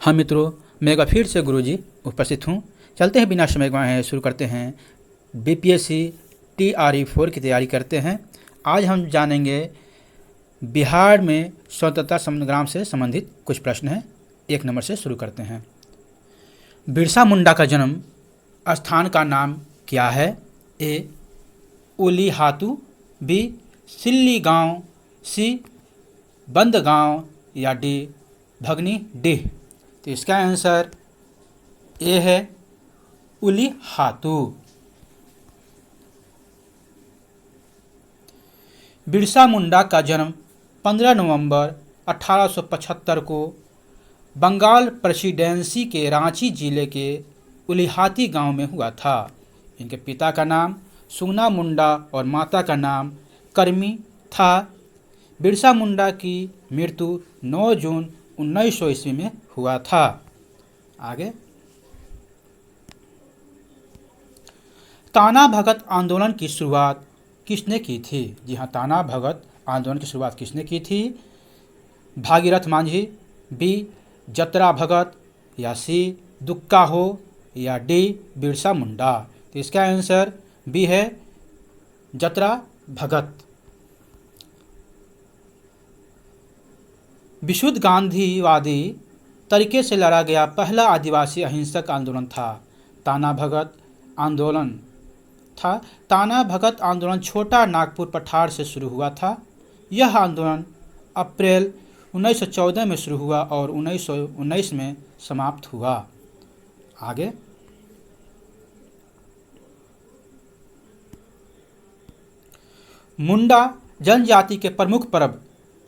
हाँ मित्रों, मैं एक बार फिर से गुरुजी उपस्थित हूँ। चलते हैं बिना समय गंवाए शुरू करते हैं। बीपीएससी TRE 4 की तैयारी करते हैं। आज हम जानेंगे बिहार में स्वतंत्रता संग्राम से संबंधित कुछ प्रश्न हैं। 1 नंबर से शुरू करते हैं। बिरसा मुंडा का जन्म स्थान का नाम क्या है? ए. उलीहातू, बी. सिल्ली गांव, सी. बंदगांव या डी. भगनी डीह। तो इसका आंसर ए है उलीहातू। बिरसा मुंडा का जन्म 15 नवंबर 1875 को बंगाल प्रेसिडेंसी के रांची जिले के उलीहाती गांव में हुआ था। इनके पिता का नाम सुगना मुंडा और माता का नाम करमी था। बिरसा मुंडा की मृत्यु 9 जून 1900 ईस्वी में हुआ था। आगे, ताना भगत आंदोलन की शुरुआत किसने की थी? जी हाँ, ताना भगत आंदोलन की शुरुआत किसने की थी? भागीरथ मांझी, बी. जतरा भगत, या सी. दुक्का हो, या डी. बिरसा मुंडा। तो इसका आंसर बी है जतरा भगत। विशुद्ध गांधीवादी तरीके से लड़ा गया पहला आदिवासी अहिंसक आंदोलन था ताना भगत आंदोलन था। ताना भगत आंदोलन छोटा नागपुर पठार से शुरू हुआ था। यह आंदोलन अप्रैल 1914 में शुरू हुआ और 1919 में समाप्त हुआ। आगे, मुंडा जनजाति के प्रमुख पर्व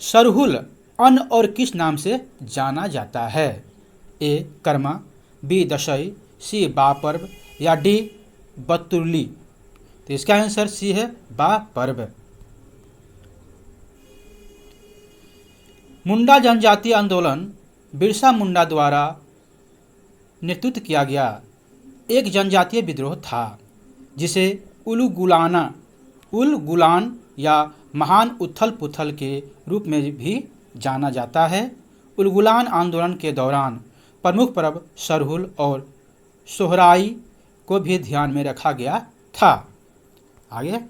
सरहुल अन्न और किस नाम से जाना जाता है? ए. कर्मा, बी. दशई, सी. बा पर्व, या डी. बतुरली। तो इसका आंसर सी है बा पर्व। मुंडा जनजाति आंदोलन बिरसा मुंडा द्वारा नेतृत्व किया गया एक जनजातीय विद्रोह था जिसे उलगुलान या महान उथल पुथल के रूप में भी जाना जाता है। उलगुलान आंदोलन के दौरान प्रमुख पर्व सरहुल और सोहराई को भी ध्यान में रखा गया था। आगे,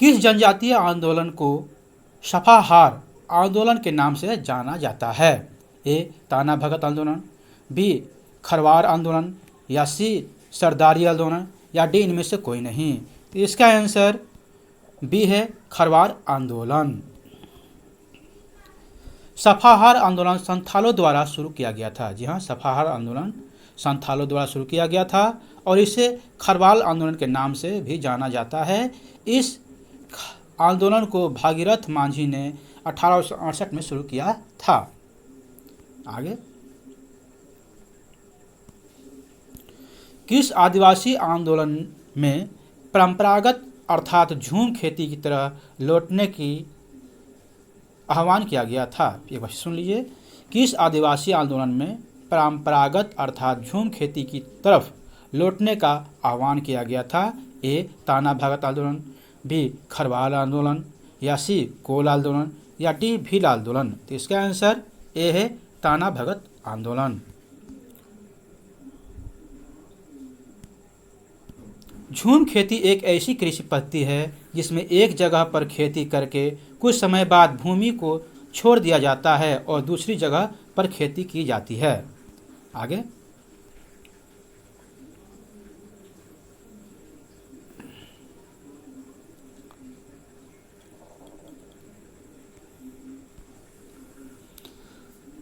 किस जनजातीय आंदोलन को सफाहार आंदोलन के नाम से जाना जाता है? ए. ताना भगत आंदोलन, बी. खरवार आंदोलन, या सी. सरदारी आंदोलन, या डी. इनमें से कोई नहीं। तो इसका आंसर बी है खरवार आंदोलन। सफाहार आंदोलन संथालों द्वारा शुरू किया गया था। जी हाँ, सफाहार आंदोलन संथालों द्वारा शुरू किया गया था और इसे खरवाल आंदोलन के नाम से भी जाना जाता है। इस आंदोलन को भागीरथ मांझी ने 1868 में शुरू किया था। आगे, किस आदिवासी आंदोलन में परंपरागत अर्थात झूम खेती की तरह लौटने की आह्वान किया गया था? एक बार सुन लीजिए। किस आदिवासी आंदोलन में परंपरागत अर्थात झूम खेती की तरफ लौटने का आह्वान किया गया था? ए. ताना भगत आंदोलन, बी. खरवाल आंदोलन, या सी. कोल आंदोलन, या डी. भील आंदोलन। तो इसका आंसर ए है ताना भगत आंदोलन। झूम खेती एक ऐसी कृषि पद्धति है जिसमें एक जगह पर खेती करके कुछ समय बाद भूमि को छोड़ दिया जाता है और दूसरी जगह पर खेती की जाती है। आगे,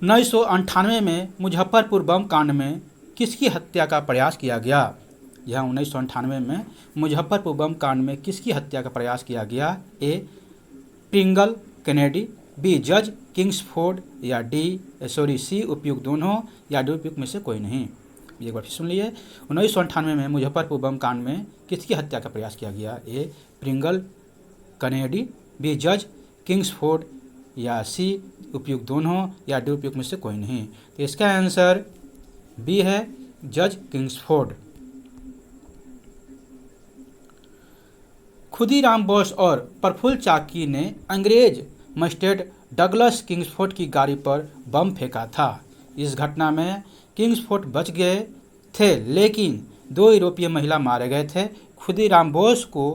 उन्नीस सौ 98 में मुजफ्फरपुर बम कांड में किसकी हत्या का प्रयास किया गया? यह 1998 में मुजफ्फरपुर बम कांड में किसकी हत्या का प्रयास किया गया? ए. Pringle Kennedy, B. जज किंग्सफोर्ड, या सी. उपयुक्त दोनों, या डी. उपयुक्त में से कोई नहीं। एक बार फिर सुन लिए। 1998 में मुजफ्फरपुर बम कांड में किसकी हत्या का प्रयास किया गया? ए. Pringle Kennedy, B. जज किंग्सफोर्ड, या सी. उपयुक्त दोनों, या डी. उपयुक्त में से कोई नहीं। तो इसका आंसर बी है जज किंग्सफोर्ड। खुदीराम बोस और प्रफुल्ल चाकी ने अंग्रेज मजिस्ट्रेट डगलस किंग्सफोर्ड की गाड़ी पर बम फेंका था। इस घटना में किंग्सफोर्ड बच गए थे, लेकिन 2 यूरोपीय महिला मारे गए थे। खुदीराम बोस को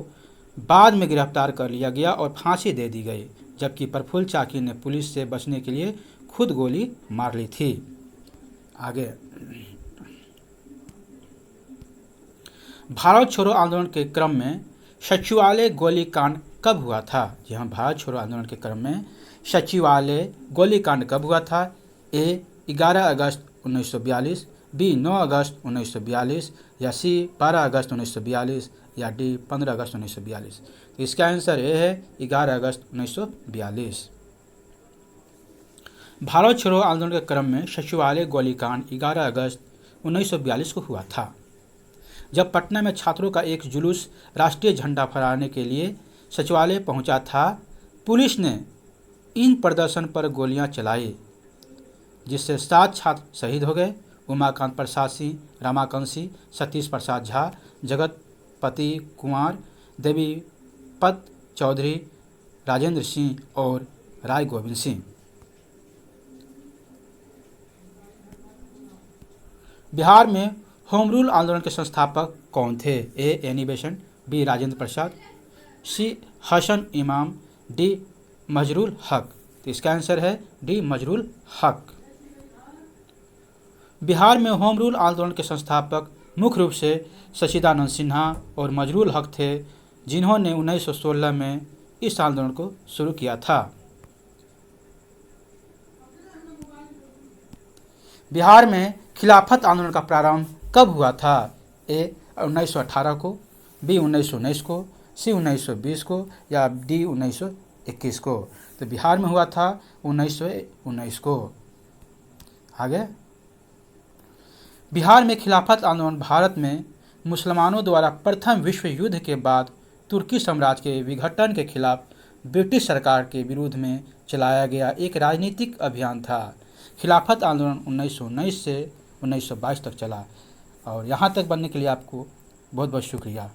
बाद में गिरफ्तार कर लिया गया और फांसी दे दी गई, जबकि प्रफुल्ल चाकी ने पुलिस से बचने के लिए खुद गोली मार ली थी। आगे, भारत छोड़ो आंदोलन के क्रम में सचिवालय गोलीकांड कब हुआ था? जी हाँ, भारत छोड़ो आंदोलन के क्रम में सचिवालय गोलीकांड कब हुआ था? ए 11 अगस्त 1942, बी 9 अगस्त 1942, या सी 12 अगस्त 1942, या डी 15 अगस्त 1942। तो इसका आंसर ए है 11 अगस्त 1942। भारत छोड़ो आंदोलन के क्रम में सचिवालय गोलीकांड 11 अगस्त 1942 को हुआ था, जब पटना में छात्रों का एक जुलूस राष्ट्रीय झंडा फहराने के लिए सचिवालय पहुंचा था। पुलिस ने इन प्रदर्शन पर गोलियां चलाई, जिससे 7 छात्र शहीद हो गए। उमाकांत प्रसाद सिंह, रमाकांत सिंह, सतीश प्रसाद झा, जगतपति कुमार, देवीपत चौधरी, राजेंद्र सिंह और राय गोविंद सिंह। बिहार में होम रूल आंदोलन के संस्थापक कौन थे? ए Annie Besant, B Rajendra Prasad, सी हसन इमाम, डी मजरूल हक। तो इसका आंसर है डी मजरूल हक। बिहार में होम रूल आंदोलन के संस्थापक मुख्य रूप से सच्चिदानंद सिन्हा और मजरूल हक थे, जिन्होंने 1916 में इस आंदोलन को शुरू किया था। बिहार में खिलाफत आंदोलन का प्रारंभ कब हुआ था? ए 1918 को, बी 1919 को, सी 1920 को, या डी 1921 को। तो बिहार में हुआ था 1919 को। आगे, बिहार में खिलाफत आंदोलन भारत में मुसलमानों द्वारा प्रथम विश्व युद्ध के बाद तुर्की साम्राज्य के विघटन के खिलाफ ब्रिटिश सरकार के विरोध में चलाया गया एक राजनीतिक अभियान था। खिलाफत आंदोलन 1919 से 1922 तक चला। और यहाँ तक बनने के लिए आपको बहुत बहुत शुक्रिया।